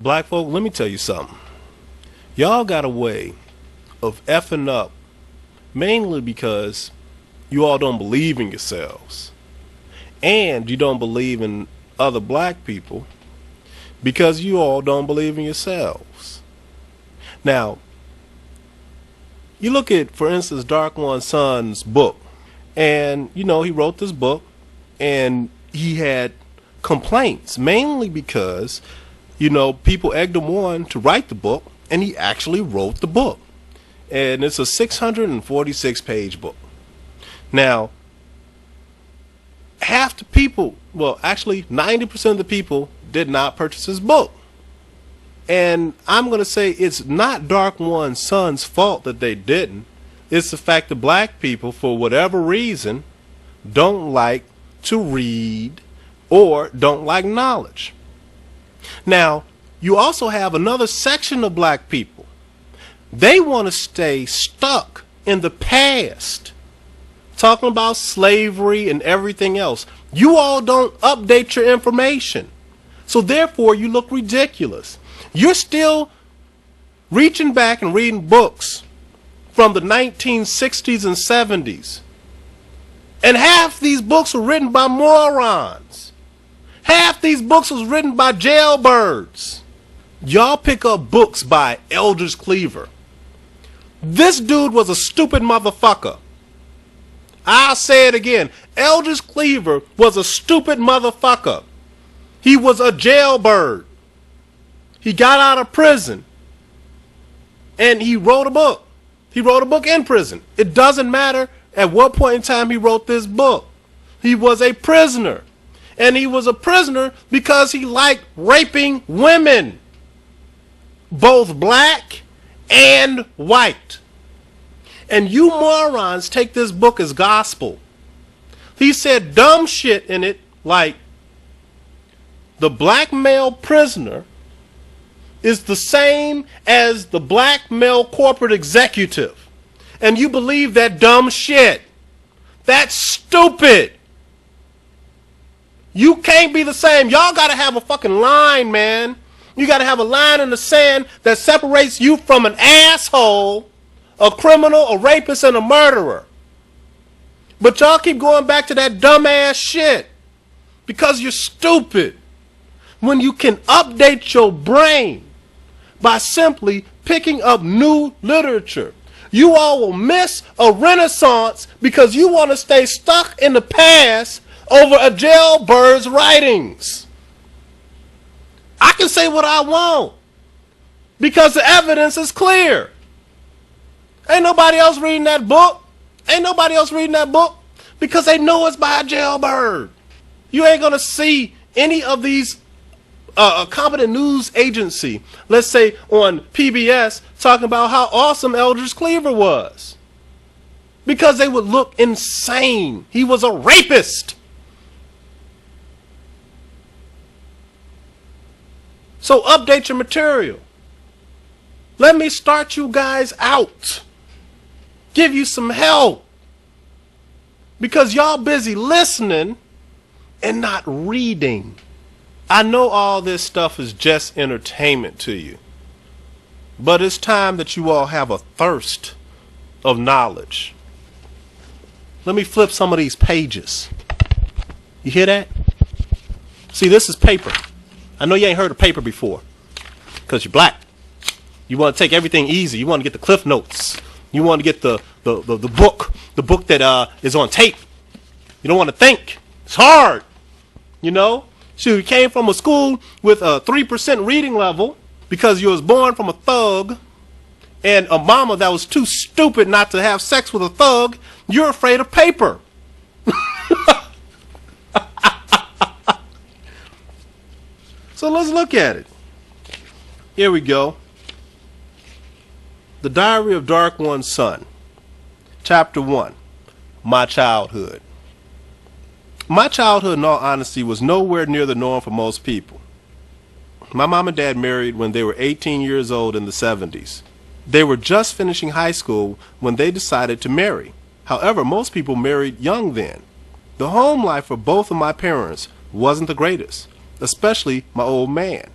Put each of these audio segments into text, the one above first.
Black folk, let me tell you something. Y'all got a way of effing up mainly because you all don't believe in yourselves. And you don't believe in other black people because you all don't believe in yourselves. Now, you look at, for instance, DarkOneSun's book. And, you know, he wrote this book and he had complaints, mainly because, you know, people egged him on to write the book, and he actually wrote the book. And it's a 646-page book. Now, half the people, well, actually 90% of the people did not purchase his book. And I'm going to say it's not DarkOneSun's fault that they didn't. It's the fact that black people, for whatever reason, don't like to read or don't like knowledge. Now, you also have another section of black people. They want to stay stuck in the past, talking about slavery and everything else. You all don't update your information, so therefore you look ridiculous. You're still reaching back and reading books from the 1960s and 70s. And half these books were written by morons. Half these books was written by jailbirds. Y'all pick up books by Eldridge Cleaver. This dude was a stupid motherfucker. I'll say it again. Eldridge Cleaver was a stupid motherfucker. He was a jailbird. He got out of prison and he wrote a book. He wrote a book in prison. It doesn't matter at what point in time he wrote this book. He was a prisoner. And he was a prisoner because he liked raping women, both black and white. And you morons take this book as gospel. He said dumb shit in it like the black male prisoner is the same as the black male corporate executive. And you believe that dumb shit. That's stupid. You can't be the same. Y'all gotta have a fucking line, man. You gotta have a line in the sand that separates you from an asshole, a criminal, a rapist, and a murderer. But y'all keep going back to that dumbass shit because you're stupid. When you can update your brain by simply picking up new literature, you all will miss a renaissance because you want to stay stuck in the past over a jailbird's writings. I can say what I want because the evidence is clear. Ain't nobody else reading that book. Ain't nobody else reading that book because they know it's by a jailbird. You ain't going to see any of these a competent news agency, let's say on PBS, talking about how awesome Eldridge Cleaver was. Because they would look insane. He was a rapist. So update your material. Let me start you guys out. Give you some help. Because y'all busy listening and not reading. I know all this stuff is just entertainment to you, but it's time that you all have a thirst of knowledge. Let me flip some of these pages. You hear that? See, this is paper. I know you ain't heard of paper before because you're black. You want to take everything easy. You want to get the Cliff Notes. You want to get the book that is on tape. You don't want to think. It's hard, you know. Shoot, you came from a school with a 3% reading level because you was born from a thug and a mama that was too stupid not to have sex with a thug. You're afraid of paper. So let's look at it. Here we go. The Diary of DarkOneSun, Chapter 1, My Childhood. My childhood, in all honesty, was nowhere near the norm for most people. My mom and dad married when they were 18 years old in the 70s. They were just finishing high school when they decided to marry. However, most people married young then. The home life for both of my parents wasn't the greatest, especially my old man.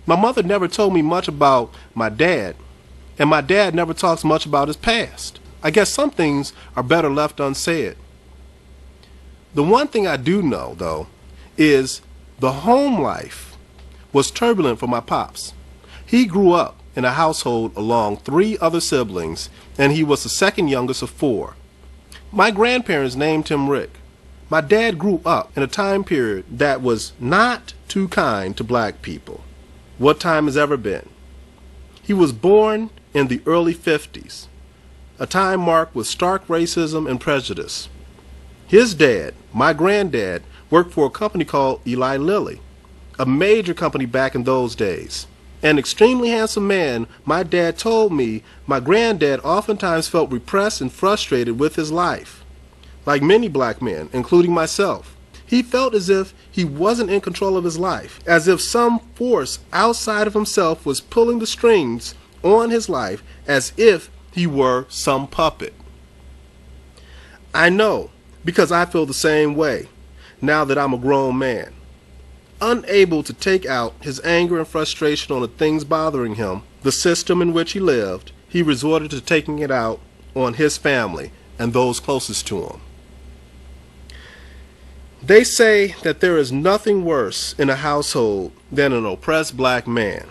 My mother never told me much about my dad, and my dad never talks much about his past. I guess some things are better left unsaid. The one thing I do know, though, is the home life was turbulent for my pops. He grew up in a household along 3 other siblings, and he was the second youngest of 4. My grandparents named him Rick. My dad grew up in a time period that was not too kind to black people. What time has ever been? He was born in the early 50s, a time marked with stark racism and prejudice. His dad, my granddad, worked for a company called Eli Lilly, a major company back in those days. An extremely handsome man, my dad told me my granddad oftentimes felt repressed and frustrated with his life. Like many black men, including myself, he felt as if he wasn't in control of his life, as if some force outside of himself was pulling the strings on his life, as if he were some puppet. I know, because I feel the same way, now that I'm a grown man. Unable to take out his anger and frustration on the things bothering him, the system in which he lived, he resorted to taking it out on his family and those closest to him. They say that there is nothing worse in a household than an oppressed black man,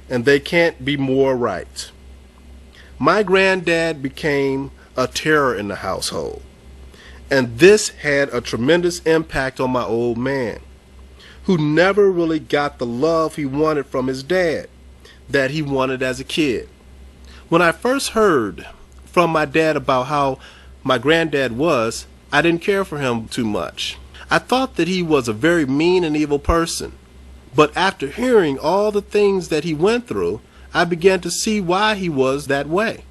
and they can't be more right. My granddad became a terror in the household, and this had a tremendous impact on my old man, who never really got the love he wanted from his dad that he wanted as a kid. When I first heard from my dad about how my granddad was, I didn't care for him too much. I thought that he was a very mean and evil person. But after hearing all the things that he went through, I began to see why he was that way.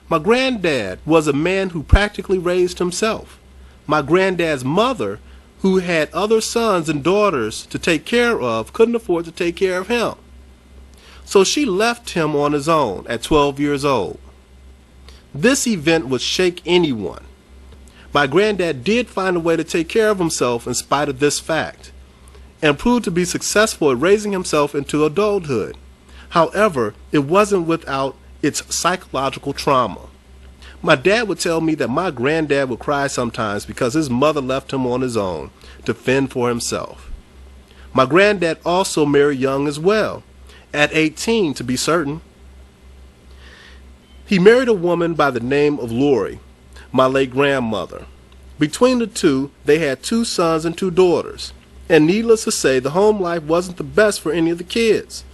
My granddad was a man who practically raised himself. My granddad's mother, who had other sons and daughters to take care of, couldn't afford to take care of him. So she left him on his own at 12 years old. This event would shake anyone. My granddad did find a way to take care of himself in spite of this fact, and proved to be successful at raising himself into adulthood. However, it wasn't without its psychological trauma. My dad would tell me that my granddad would cry sometimes because his mother left him on his own to fend for himself. My granddad also married young as well, at 18 to be certain. He married a woman by the name of Lori, my late grandmother. Between the two, they had 2 sons and 2 daughters, and needless to say, the home life wasn't the best for any of the kids.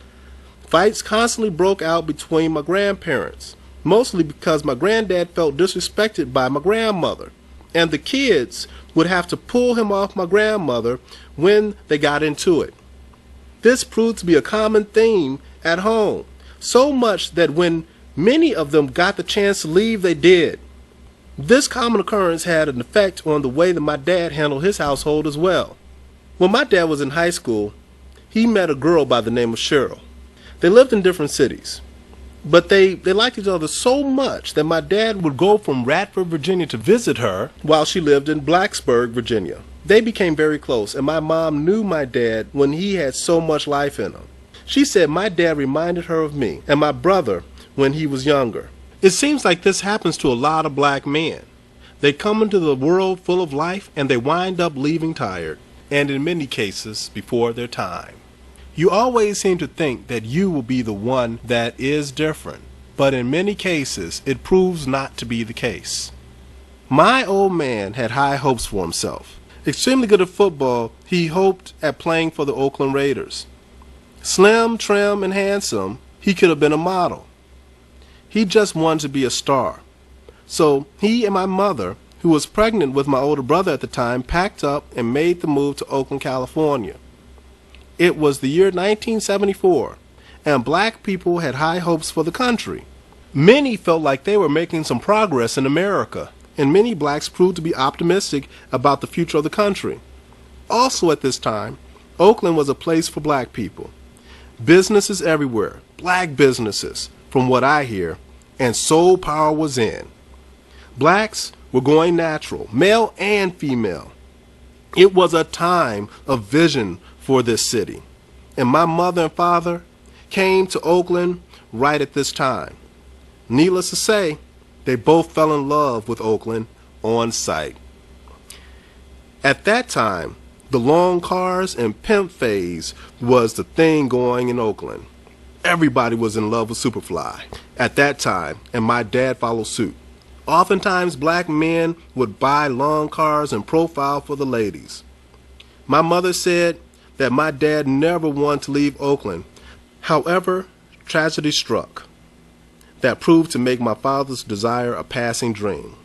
Fights constantly broke out between my grandparents, mostly because my granddad felt disrespected by my grandmother, and the kids would have to pull him off my grandmother when they got into it. This proved to be a common theme at home, so much that when many of them got the chance to leave, they did. This common occurrence had an effect on the way that my dad handled his household as well. When my dad was in high school, he met a girl by the name of Cheryl. They lived in different cities, but they liked each other so much that my dad would go from Radford, Virginia to visit her while she lived in Blacksburg, Virginia. They became very close, and my mom knew my dad when he had so much life in him. She said my dad reminded her of me and my brother when he was younger. It seems like this happens to a lot of black men. They come into the world full of life and they wind up leaving tired, and in many cases before their time. You always seem to think that you will be the one that is different, but in many cases it proves not to be the case. My old man had high hopes for himself. Extremely good at football, he hoped at playing for the Oakland Raiders. Slim, trim, and handsome, he could have been a model. He just wanted to be a star. So he and my mother, who was pregnant with my older brother at the time, packed up and made the move to Oakland, California. It was the year 1974, and black people had high hopes for the country. Many felt like they were making some progress in America, and many blacks proved to be optimistic about the future of the country. Also at this time, Oakland was a place for black people. Businesses everywhere, black businesses, from what I hear, and soul power was in. Blacks were going natural, male and female. It was a time of vision for this city. and my mother and father came to Oakland right at this time. Needless to say, they both fell in love with Oakland on sight. At that time, the long cars and pimp phase was the thing going in Oakland. Everybody was in love with Superfly at that time, and my dad followed suit. Oftentimes, black men would buy long cars and profile for the ladies. My mother said that my dad never wanted to leave Oakland. However, tragedy struck that proved to make my father's desire a passing dream.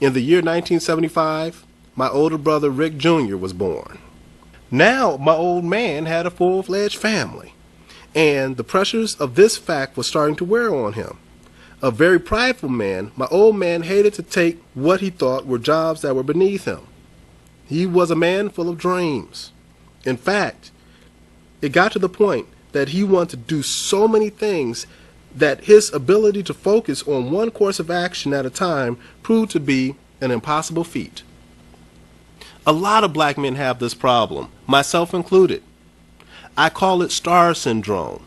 In the year 1975, my older brother Rick Jr. was born. Now my old man had a full-fledged family, and the pressures of this fact were starting to wear on him. A very prideful man, my old man hated to take what he thought were jobs that were beneath him. He was a man full of dreams. In fact, it got to the point that he wanted to do so many things that his ability to focus on one course of action at a time proved to be an impossible feat. A lot of black men have this problem, myself included. I call it star syndrome.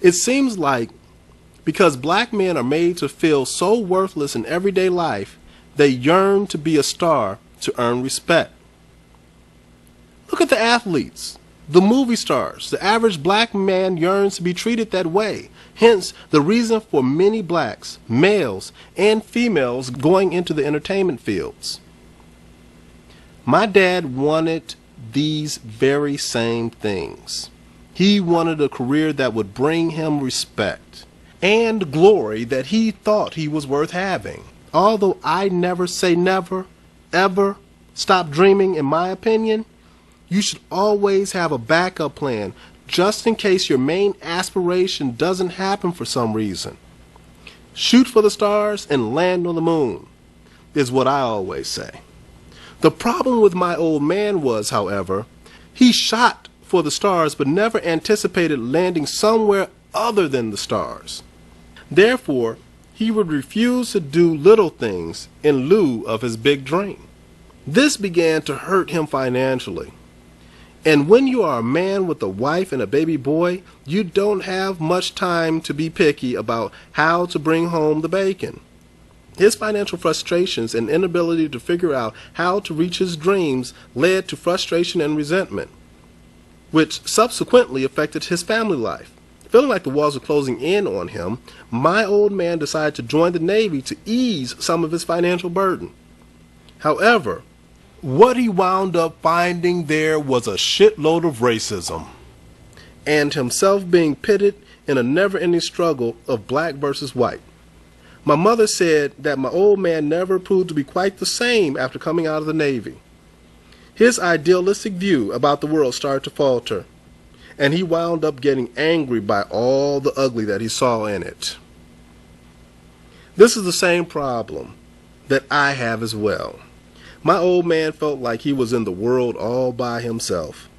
It seems like because black men are made to feel so worthless in everyday life, they yearn to be a star to earn respect. Look at the athletes, the movie stars. The average black man yearns to be treated that way. Hence, the reason for many blacks, males, and females going into the entertainment fields. My dad wanted these very same things. He wanted a career that would bring him respect and glory that he thought he was worth having. Although I never say never, ever stop dreaming, in my opinion, you should always have a backup plan just in case your main aspiration doesn't happen for some reason. Shoot for the stars and land on the moon, is what I always say. The problem with my old man was, however, he shot for the stars but never anticipated landing somewhere other than the stars. Therefore, he would refuse to do little things in lieu of his big dream. This began to hurt him financially. And when you are a man with a wife and a baby boy, you don't have much time to be picky about how to bring home the bacon. His financial frustrations and inability to figure out how to reach his dreams led to frustration and resentment, which subsequently affected his family life. Feeling like the walls were closing in on him, my old man decided to join the Navy to ease some of his financial burden. However, what he wound up finding there was a shitload of racism, and himself being pitted in a never-ending struggle of black versus white. My mother said that my old man never proved to be quite the same after coming out of the Navy. His idealistic view about the world started to falter, and he wound up getting angry by all the ugly that he saw in it. This is the same problem that I have as well. My old man felt like he was in the world all by himself,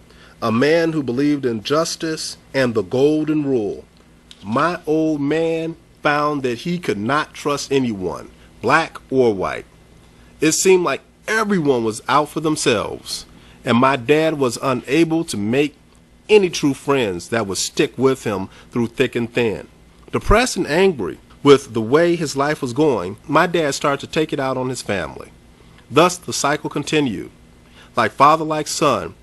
a man who believed in justice and the golden rule. My old man found that he could not trust anyone, black or white. It seemed like everyone was out for themselves, and my dad was unable to make any true friends that would stick with him through thick and thin. Depressed and angry with the way his life was going, my dad started to take it out on his family. Thus, the cycle continued. Like father, like son.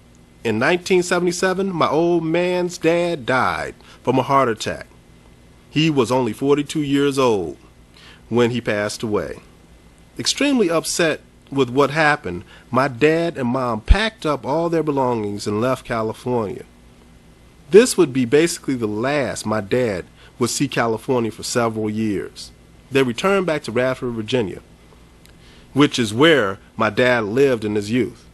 In 1977, my old man's dad died from a heart attack. He was only 42 years old when he passed away. Extremely upset with what happened, my dad and mom packed up all their belongings and left California. This would be basically the last my dad would see California for several years. They returned back to Radford, Virginia, which is where my dad lived in his youth.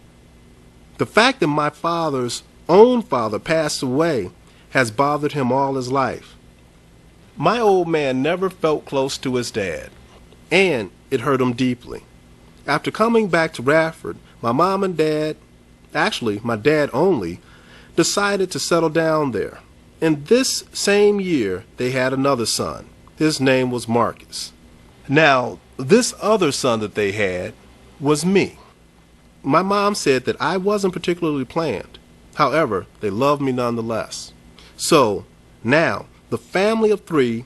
The fact that my father's own father passed away has bothered him all his life. My old man never felt close to his dad, and it hurt him deeply. After coming back to Radford, my mom and dad, actually my dad only, decided to settle down there. In this same year, they had another son. His name was Marcus. Now, this other son that they had was me. My mom said that I wasn't particularly planned. However, they loved me nonetheless. So now the family of 3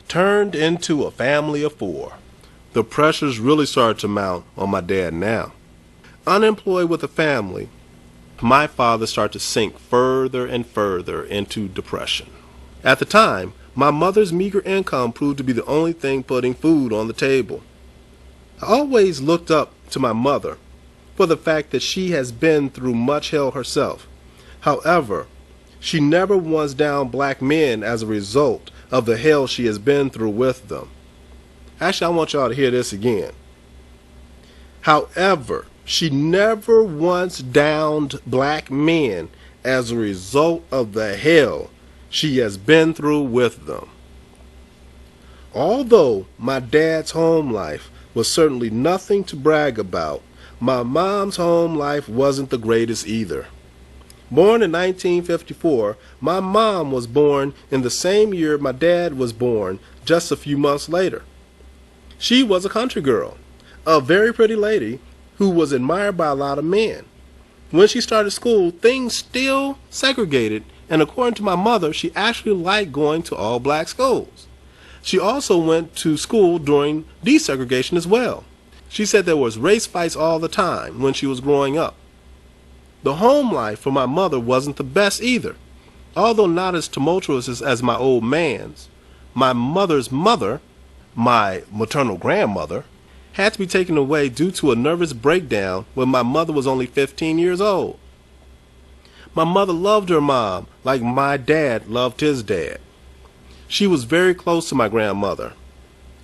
turned into a family of 4. The pressures really started to mount on my dad now. Unemployed with a family, my father started to sink further and further into depression. At the time, my mother's meager income proved to be the only thing putting food on the table. I always looked up to my mother for the fact that she has been through much hell herself. However, she never once downed black men as a result of the hell she has been through with them. Actually, I want y'all to hear this again. However, she never once downed black men as a result of the hell she has been through with them. Although my dad's home life was certainly nothing to brag about, my mom's home life wasn't the greatest either. Born in 1954, my mom was born in the same year my dad was born, just a few months later. She was a country girl, a very pretty lady who was admired by a lot of men. When she started school, things still segregated, and according to my mother, she actually liked going to all black schools. She also went to school during desegregation as well. She said there was race fights all the time when she was growing up. The home life for my mother wasn't the best either. Although not as tumultuous as my old man's, my mother's mother, my maternal grandmother, had to be taken away due to a nervous breakdown when my mother was only 15 years old. My mother loved her mom like my dad loved his dad. She was very close to my grandmother.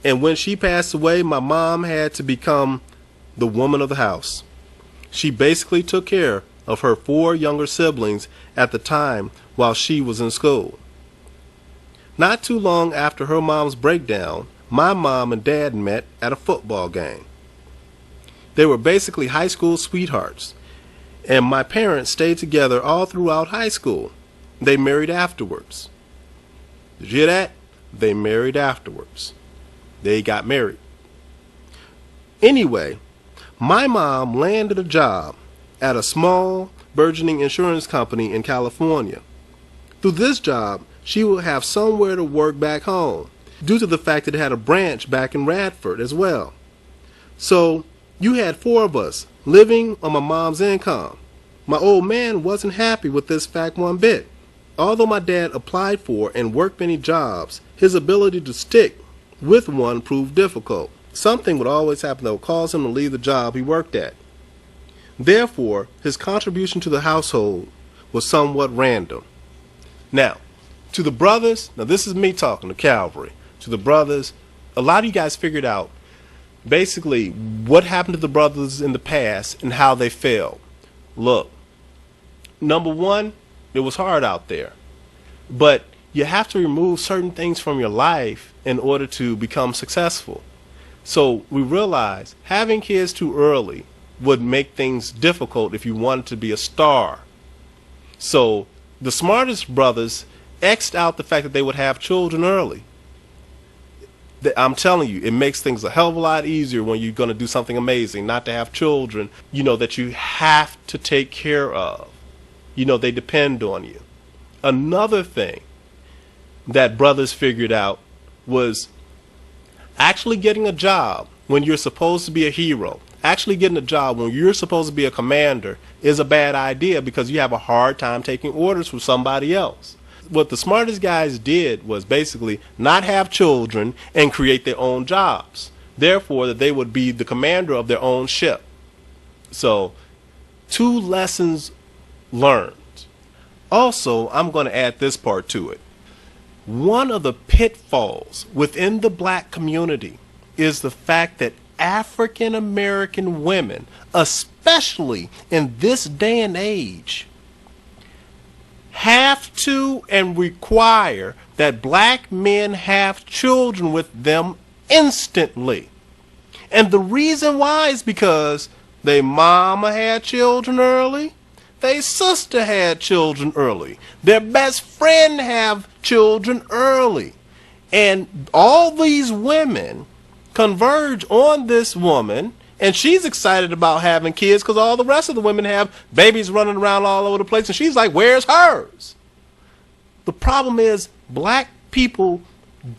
And when she passed away, my mom had to become the woman of the house. She basically took care of her 4 younger siblings at the time while she was in school. Not too long after her mom's breakdown, my mom and dad met at a football game. They were basically high school sweethearts, and my parents stayed together all throughout high school. They married afterwards. Did you hear that? They married afterwards. They got married. Anyway, my mom landed a job at a small, burgeoning insurance company in California. Through this job, she will have somewhere to work back home, due to the fact that it had a branch back in Radford as well. So, you had 4 of us living on my mom's income. My old man wasn't happy with this fact one bit. Although my dad applied for and worked many jobs, his ability to stick with one proved difficult. Something would always happen that would cause him to leave the job he worked at. Therefore, his contribution to the household was somewhat random. Now, to the brothers, now this is me talking to Calvary. To the brothers, a lot of you guys figured out basically what happened to the brothers in the past and how they failed. Look, number one, it was hard out there. But you have to remove certain things from your life in order to become successful. So we realized having kids too early would make things difficult if you wanted to be a star. So the smartest brothers X'd out the fact that they would have children early. I'm telling you, it makes things a hell of a lot easier when you're going to do something amazing, not to have children, that you have to take care of. They depend on you. Another thing that brothers figured out was actually getting a job when you're supposed to be a hero. Actually getting a job when you're supposed to be a commander is a bad idea because you have a hard time taking orders from somebody else. What the smartest guys did was basically not have children and create their own jobs. Therefore, that they would be the commander of their own ship. So, 2 lessons learned. Also, I'm going to add this part to it. One of the pitfalls within the black community is the fact that African American women, especially in this day and age, have to and require that black men have children with them instantly. And the reason why is because their mama had children early, their sister had children early, their best friend have children early. And all these women converge on this woman And she's excited about having kids because all the rest of the women have babies running around all over the place. And she's like, where's hers? The problem is black people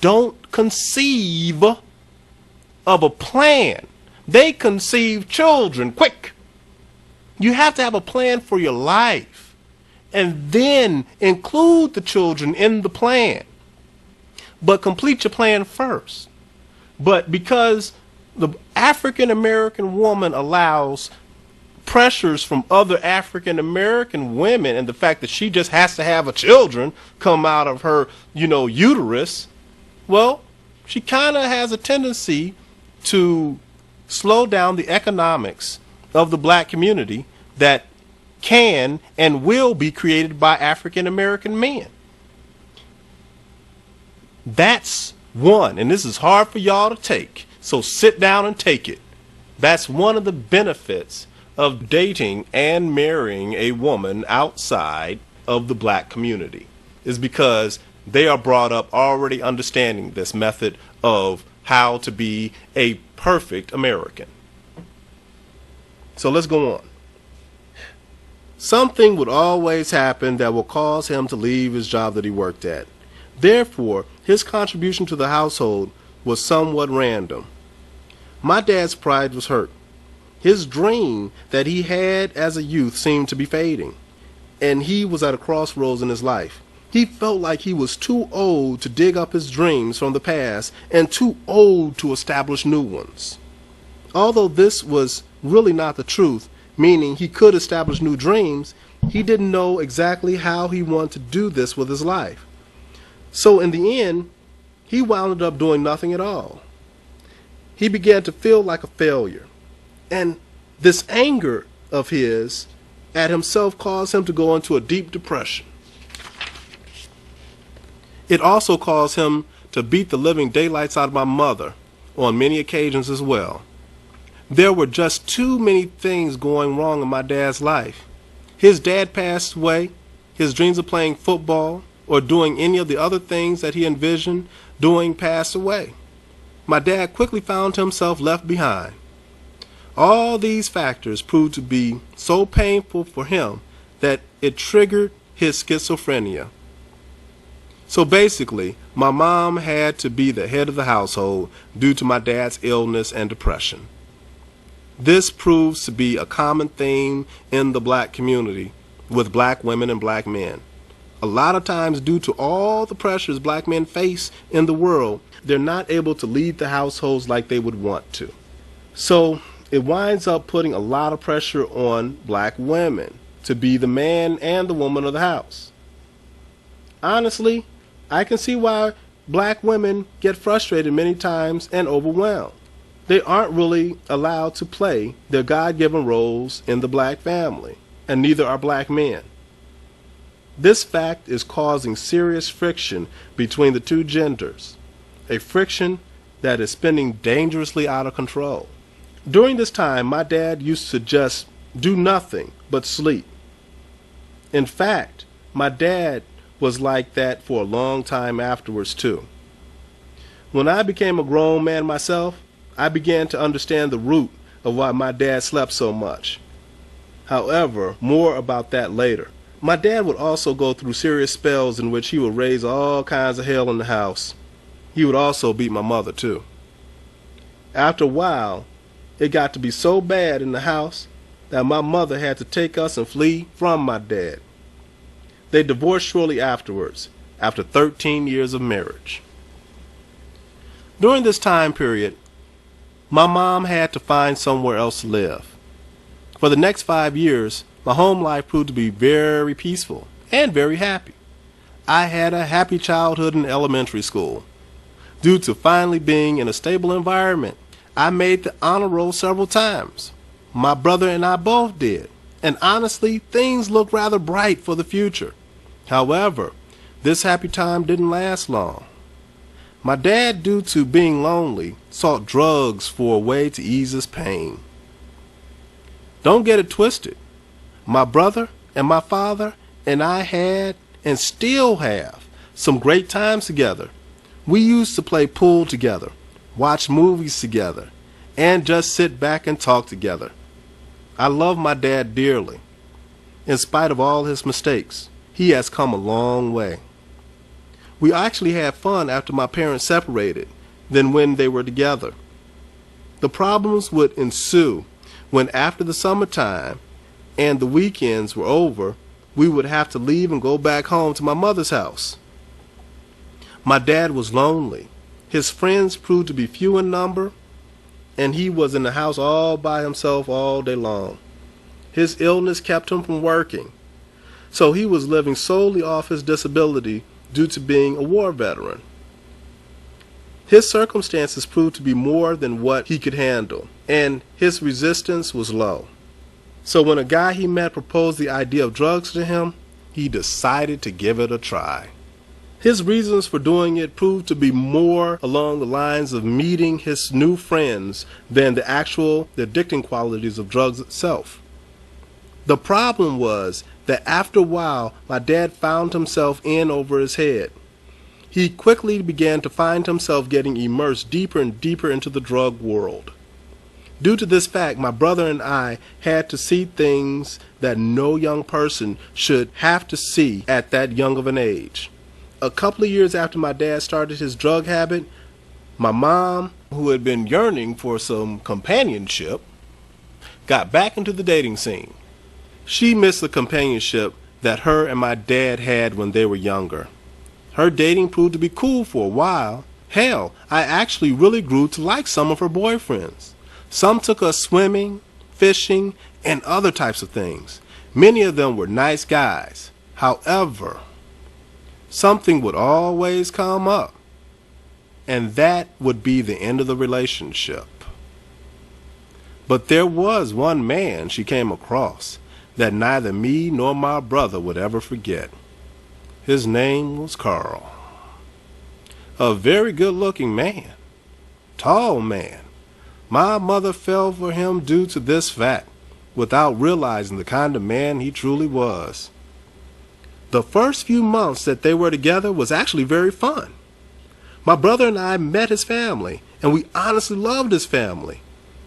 don't conceive of a plan. They conceive children quick. You have to have a plan for your life and then include the children in the plan. But complete your plan first. But because the African American woman allows pressures from other African American women and the fact that she just has to have a children come out of her, uterus, well, she kind of has a tendency to slow down the economics of the black community that can and will be created by African American men. That's one, and this is hard for y'all to take, so sit down and take it. That's one of the benefits of dating and marrying a woman outside of the black community, is because they are brought up already understanding this method of how to be a perfect American. So let's go on. Something would always happen that will cause him to leave his job that he worked at. Therefore, his contribution to the household was somewhat random. My dad's pride was hurt. His dream that he had as a youth seemed to be fading, and he was at a crossroads in his life. He felt like he was too old to dig up his dreams from the past and too old to establish new ones. Although this was really not the truth, meaning he could establish new dreams, he didn't know exactly how he wanted to do this with his life. So in the end, he wound up doing nothing at all. He began to feel like a failure. And this anger of his at himself caused him to go into a deep depression. It also caused him to beat the living daylights out of my mother on many occasions as well. There were just too many things going wrong in my dad's life. His dad passed away. His dreams of playing football or doing any of the other things that he envisioned doing passed away. My dad quickly found himself left behind. All these factors proved to be so painful for him that it triggered his schizophrenia. So basically, my mom had to be the head of the household due to my dad's illness and depression. This proves to be a common theme in the black community with black women and black men. A lot of times, due to all the pressures black men face in the world, they're not able to lead the households like they would want to. So it winds up putting a lot of pressure on black women to be the man and the woman of the house. Honestly, I can see why black women get frustrated many times and overwhelmed. They aren't really allowed to play their God-given roles in the black family, and neither are black men. This fact is causing serious friction between the two genders, a friction that is spinning dangerously out of control. During this time, my dad used to just do nothing but sleep. In fact, my dad was like that for a long time afterwards too. When I became a grown man myself, I began to understand the root of why my dad slept so much. However, more about that later. My dad would also go through serious spells in which he would raise all kinds of hell in the house. He would also beat my mother too. After a while, it got to be so bad in the house that my mother had to take us and flee from my dad. They divorced shortly afterwards, after 13 years of marriage. During this time period, my mom had to find somewhere else to live. For the next 5 years, my home life proved to be very peaceful and very happy. I had a happy childhood in elementary school. Due to finally being in a stable environment, I made the honor roll several times. My brother and I both did, and honestly, things looked rather bright for the future. However, this happy time didn't last long. My dad, due to being lonely, sought drugs for a way to ease his pain. Don't get it twisted. My brother and my father and I had, and still have, some great times together. We used to play pool together, watch movies together, and just sit back and talk together. I love my dad dearly. In spite of all his mistakes, he has come a long way. We actually had fun after my parents separated than when they were together. The problems would ensue when after the summertime and the weekends were over, we would have to leave and go back home to my mother's house. My dad was lonely. His friends proved to be few in number, and he was in the house all by himself all day long. His illness kept him from working, so he was living solely off his disability due to being a war veteran. His circumstances proved to be more than what he could handle, and his resistance was low. So when a guy he met proposed the idea of drugs to him, he decided to give it a try. His reasons for doing it proved to be more along the lines of meeting his new friends than the addicting qualities of drugs itself. The problem was that after a while, my dad found himself in over his head. He quickly began to find himself getting immersed deeper and deeper into the drug world. Due to this fact, my brother and I had to see things that no young person should have to see at that young of an age. A couple of years after my dad started his drug habit, my mom, who had been yearning for some companionship, got back into the dating scene. She missed the companionship that her and my dad had when they were younger. Her dating proved to be cool for a while. Hell, I actually really grew to like some of her boyfriends. Some took us swimming, fishing, and other types of things. Many of them were nice guys. However, something would always come up, and that would be the end of the relationship. But there was one man she came across that neither me nor my brother would ever forget. His name was Carl. A very good-looking man. Tall man. My mother fell for him due to this fact, without realizing the kind of man he truly was. The first few months that they were together was actually very fun. My brother and I met his family, and we honestly loved his family.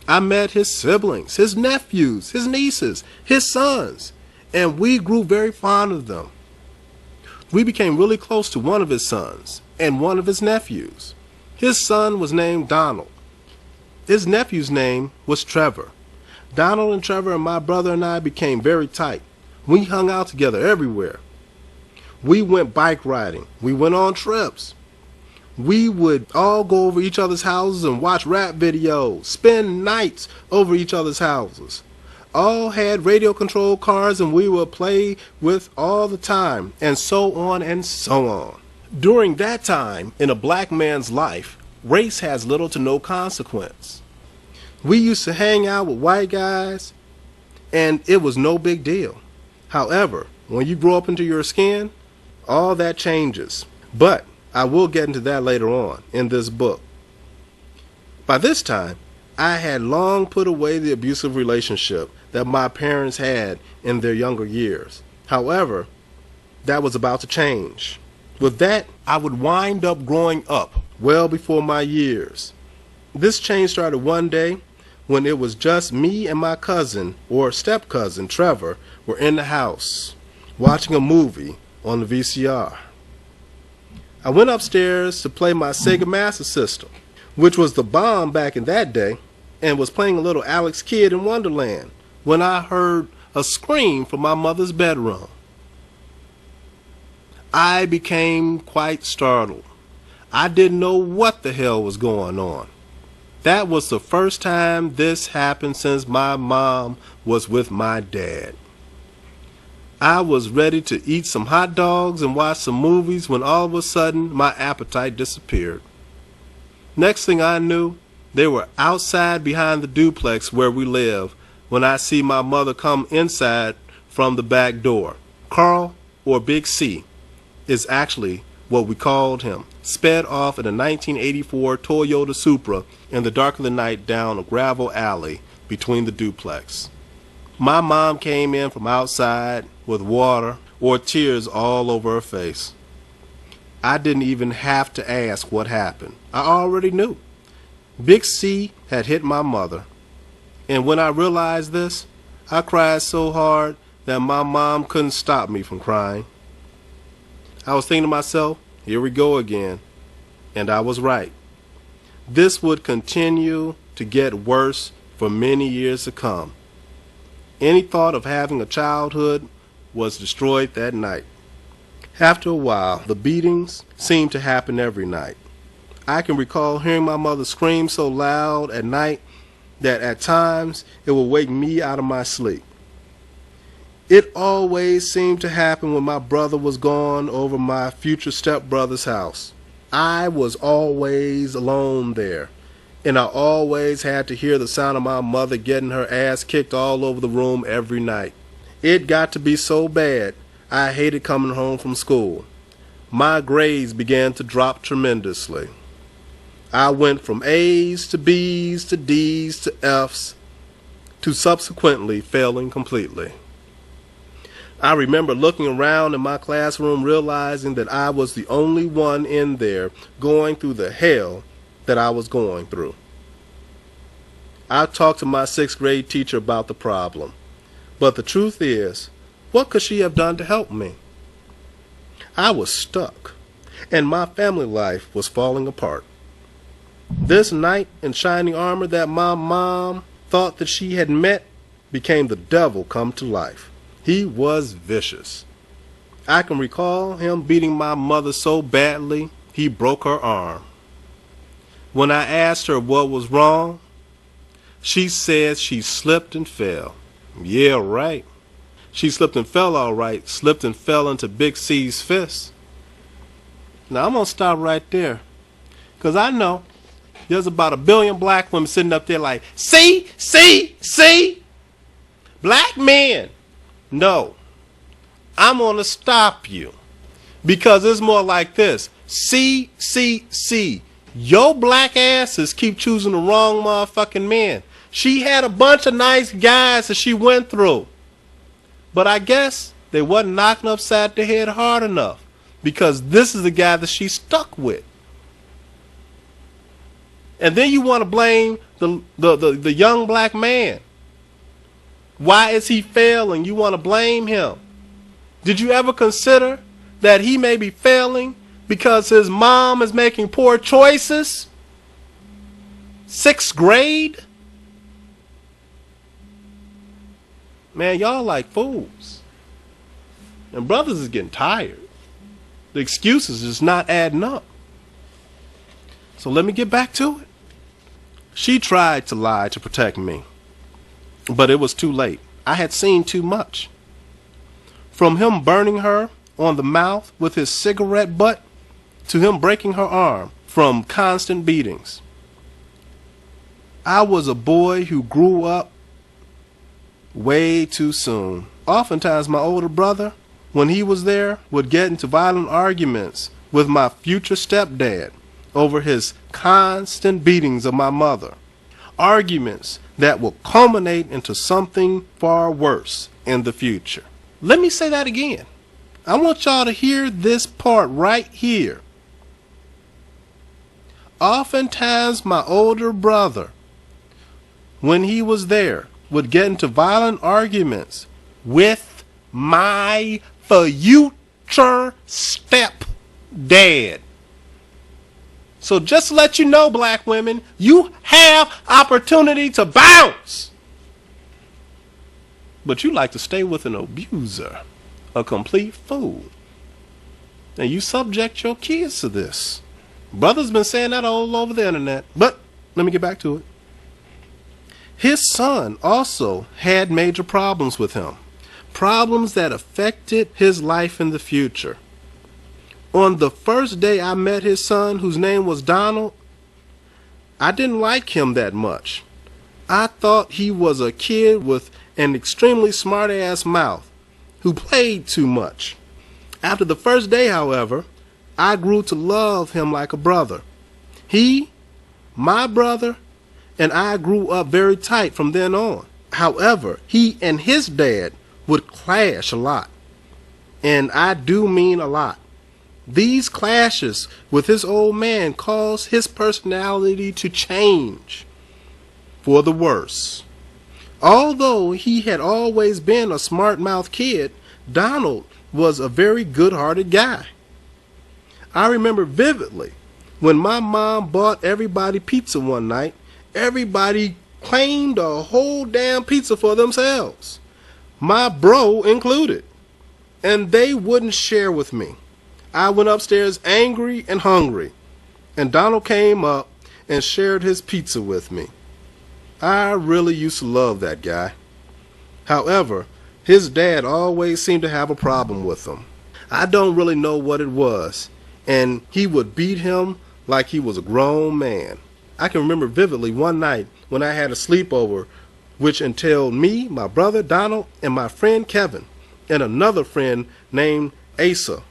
I met his siblings, his nephews, his nieces, his sons, and we grew very fond of them. We became really close to one of his sons and one of his nephews. His son was named Donald. His nephew's name was Trevor. Donald and Trevor and my brother and I became very tight. We hung out together everywhere. We went bike riding. We went on trips. We would all go over each other's houses and watch rap videos, spend nights over each other's houses. All had radio controlled cars and we would play with all the time, and so on and so on. During that time in a black man's life, race has little to no consequence. We used to hang out with white guys and it was no big deal. However, when you grow up into your skin, all that changes. But I will get into that later on in this book. By this time, I had long put away the abusive relationship that my parents had in their younger years. However, that was about to change. With that, I would wind up growing up well before my years. This change started one day when it was just me and my cousin, or step-cousin, Trevor, were in the house watching a movie on the VCR. I went upstairs to play my Sega Master System, which was the bomb back in that day, and was playing a little Alex Kidd in Wonderland when I heard a scream from my mother's bedroom. I became quite startled. I didn't know what the hell was going on. That was the first time this happened since my mom was with my dad. I was ready to eat some hot dogs and watch some movies when all of a sudden my appetite disappeared. Next thing I knew, they were outside behind the duplex where we live when I see my mother come inside from the back door. Carl, or Big C, is actually what we called him, sped off in a 1984 Toyota Supra in the dark of the night down a gravel alley between the duplex. My mom came in from outside with water or tears all over her face. I didn't even have to ask what happened. I already knew. Big C had hit my mother, and when I realized this, I cried so hard that my mom couldn't stop me from crying. I was thinking to myself, here we go again, and I was right. This would continue to get worse for many years to come. Any thought of having a childhood was destroyed that night. After a while, the beatings seemed to happen every night. I can recall hearing my mother scream so loud at night that at times it would wake me out of my sleep. It always seemed to happen when my brother was gone over my future stepbrother's house. I was always alone there, and I always had to hear the sound of my mother getting her ass kicked all over the room every night. It got to be so bad, I hated coming home from school. My grades began to drop tremendously. I went from A's to B's to D's to F's to subsequently failing completely. I remember looking around in my classroom realizing that I was the only one in there going through the hell that I was going through. I talked to my 6th grade teacher about the problem, but the truth is, what could she have done to help me? I was stuck, and my family life was falling apart. This knight in shining armor that my mom thought that she had met became the devil come to life. He was vicious. I can recall him beating my mother so badly he broke her arm. When I asked her what was wrong, she said she slipped and fell. Yeah, right. She slipped and fell all right, slipped and fell into Big C's fist. Now I'm going to stop right there, because I know there's about 1 billion black women sitting up there like, see, black men. No, I'm going to stop you, because it's more like this. See, your black asses keep choosing the wrong motherfucking men. She had a bunch of nice guys that she went through, but I guess they wasn't knocking upside the head hard enough, because this is the guy that she stuck with. And then you want to blame the young black man. Why is he failing? You want to blame him. Did you ever consider that he may be failing because his mom is making poor choices? 6th grade? Man, y'all like fools. And brothers is getting tired. The excuses is not adding up. So let me get back to it. She tried to lie to protect me, but it was too late. I had seen too much. From him burning her on the mouth with his cigarette butt to him breaking her arm from constant beatings. I was a boy who grew up way too soon. Oftentimes my older brother, when he was there, would get into violent arguments with my future stepdad over his constant beatings of my mother. Arguments that will culminate into something far worse in the future. Let me say that again. I want y'all to hear this part right here. Oftentimes my older brother, when he was there, would get into violent arguments with my future stepdad. So just to let you know, black women, you have opportunity to bounce. But you like to stay with an abuser, a complete fool. And you subject your kids to this. Brother's been saying that all over the internet. But let me get back to it. His son also had major problems with him. Problems that affected his life in the future. On the first day I met his son, whose name was Donald, I didn't like him that much. I thought he was a kid with an extremely smart-ass mouth who played too much. After the first day, however, I grew to love him like a brother. He, my brother, and I grew up very tight from then on. However, he and his dad would clash a lot. And I do mean a lot. These clashes with his old man caused his personality to change for the worse. Although he had always been a smart-mouthed kid, Donald was a very good-hearted guy. I remember vividly when my mom bought everybody pizza one night. Everybody claimed a whole damn pizza for themselves, my bro included, and they wouldn't share with me. I went upstairs angry and hungry, and Donald came up and shared his pizza with me. I really used to love that guy. However, his dad always seemed to have a problem with him. I don't really know what it was, and he would beat him like he was a grown man. I can remember vividly one night when I had a sleepover, which entailed me, my brother Donald, and my friend Kevin, and another friend named Asa.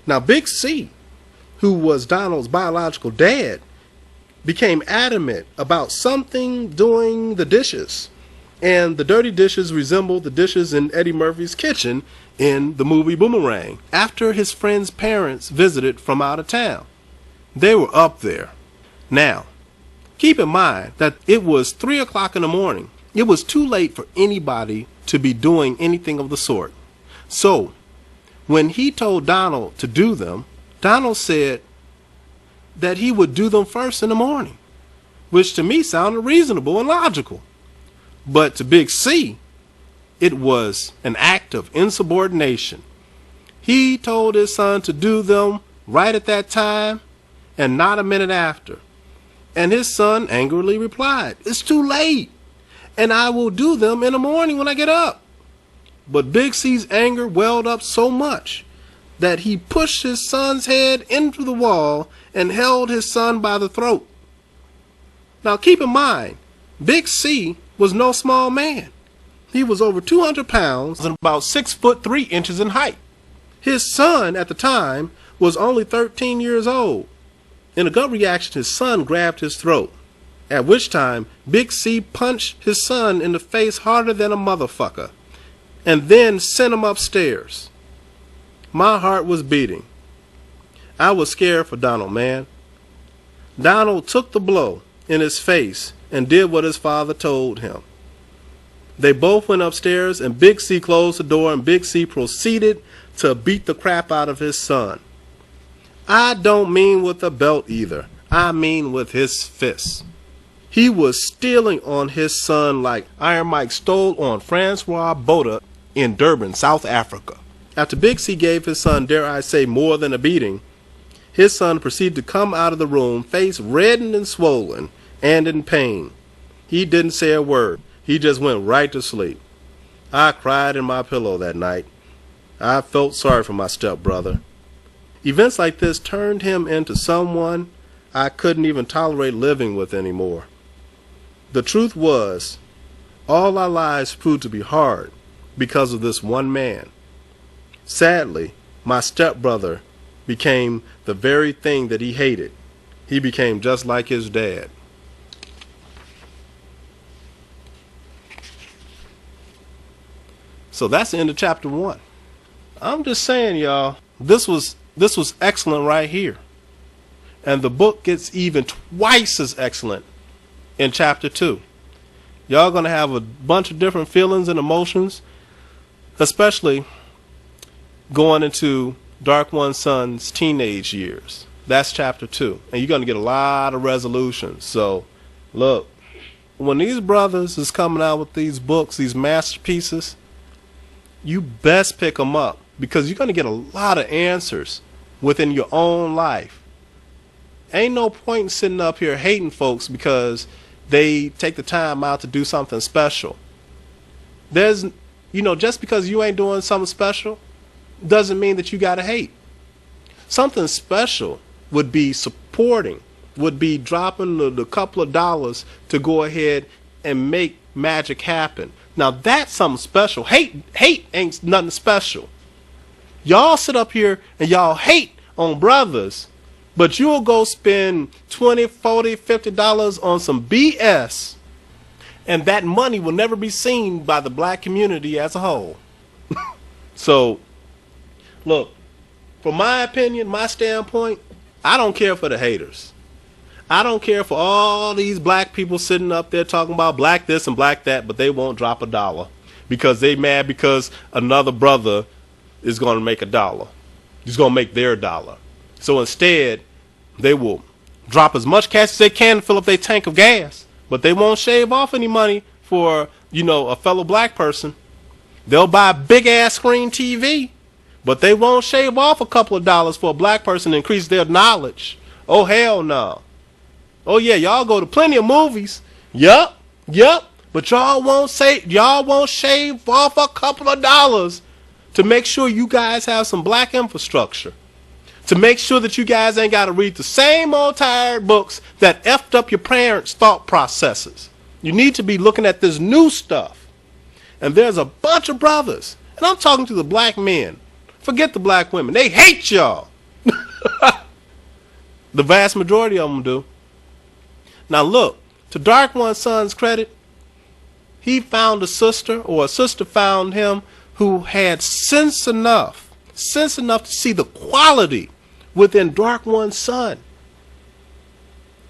Now Big C, who was Donald's biological dad, became adamant about something doing the dishes, and the dirty dishes resembled the dishes in Eddie Murphy's kitchen in the movie Boomerang. After his friend's parents visited from out of town, they were up there. Now, keep in mind that it was 3 o'clock in the morning. It was too late for anybody to be doing anything of the sort. So, when he told Donald to do them, Donald said that he would do them first in the morning, which to me sounded reasonable and logical. But to Big C, it was an act of insubordination. He told his son to do them right at that time and not a minute after. And his son angrily replied, "It's too late, and I will do them in the morning when I get up." But Big C's anger welled up so much that he pushed his son's head into the wall and held his son by the throat. Now keep in mind, Big C was no small man. He was over 200 pounds and about 6'3" in height. His son at the time was only 13 years old. In a gut reaction, his son grabbed his throat, at which time Big C punched his son in the face harder than a motherfucker, and then sent him upstairs. My heart was beating. I was scared for Donald, man. Donald took the blow in his face and did what his father told him. They both went upstairs, and Big C closed the door, and Big C proceeded to beat the crap out of his son. I don't mean with a belt either. I mean with his fists. He was stealing on his son like Iron Mike stole on Francois Botha in Durban, South Africa. After Big C gave his son, dare I say, more than a beating, his son proceeded to come out of the room, face reddened and swollen, and in pain. He didn't say a word. He just went right to sleep. I cried in my pillow that night. I felt sorry for my stepbrother. Events like this turned him into someone I couldn't even tolerate living with anymore. The truth was, all our lives proved to be hard because of this one man. Sadly, my stepbrother became the very thing that he hated. He became just like his dad. So that's the end of chapter 1. I'm just saying, y'all, this was excellent right here. And the book gets even twice as excellent in chapter 2. Y'all gonna have a bunch of different feelings and emotions, especially going into DarkOneSun's teenage years. That's chapter 2. And you're gonna get a lot of resolutions. So look, when these brothers is coming out with these books, these masterpieces, you best pick them up, because you're going to get a lot of answers within your own life. Ain't no point in sitting up here hating folks because they take the time out to do something special. There's, just because you ain't doing something special doesn't mean that you got to hate. Something special would be supporting, would be dropping the couple of dollars to go ahead and make magic happen. Now that's something special. Hate ain't nothing special. Y'all sit up here and y'all hate on brothers, but you'll go spend $20, $40, $50 on some BS, and that money will never be seen by the black community as a whole. So, look, from my opinion, my standpoint, I don't care for the haters. I don't care for all these black people sitting up there talking about black this and black that, but they won't drop $1 because they mad because another brother is going to make $1. He's going to make their $1. So instead, they will drop as much cash as they can to fill up their tank of gas, but they won't shave off any money for, a fellow black person. They'll buy a big ass screen TV, but they won't shave off a couple of dollars for a black person to increase their knowledge. Oh, hell no. Oh, yeah, y'all go to plenty of movies. Yup. But y'all won't shave off a couple of dollars to make sure you guys have some black infrastructure. To make sure that you guys ain't got to read the same old tired books that effed up your parents' thought processes. You need to be looking at this new stuff. And there's a bunch of brothers, and I'm talking to the black men. Forget the black women. They hate y'all. The vast majority of them do. Now look, to DarkOneSun's credit, he found a sister, or a sister found him, who had sense enough to see the quality within DarkOneSun.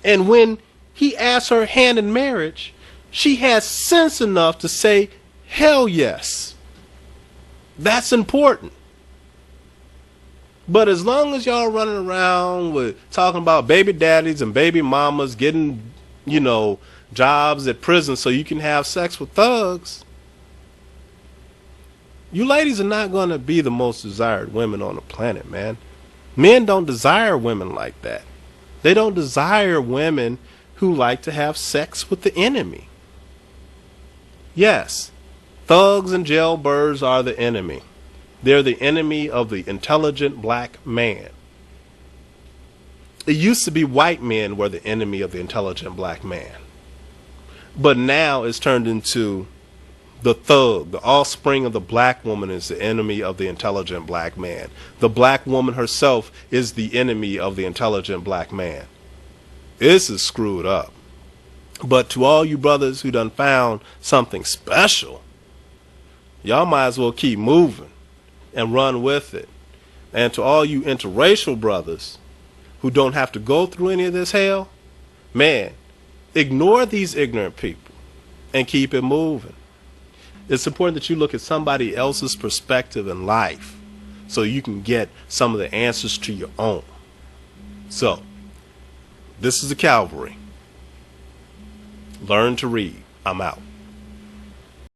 And when he asked her hand in marriage, she had sense enough to say, hell yes. That's important. But as long as y'all running around with talking about baby daddies and baby mamas getting, jobs at prison so you can have sex with thugs, you ladies are not going to be the most desired women on the planet, man. Men don't desire women like that. They don't desire women who like to have sex with the enemy. Yes, thugs and jailbirds are the enemy. They're the enemy of the intelligent black man. It used to be white men were the enemy of the intelligent black man. But now it's turned into the thug, the offspring of the black woman is the enemy of the intelligent black man. The black woman herself is the enemy of the intelligent black man. This is screwed up. But to all you brothers who done found something special, y'all might as well keep moving and run with it. And to all you interracial brothers who don't have to go through any of this hell, man, ignore these ignorant people and keep it moving. It's important that you look at somebody else's perspective in life so you can get some of the answers to your own. So, this is the Calvary. Learn to read. I'm out.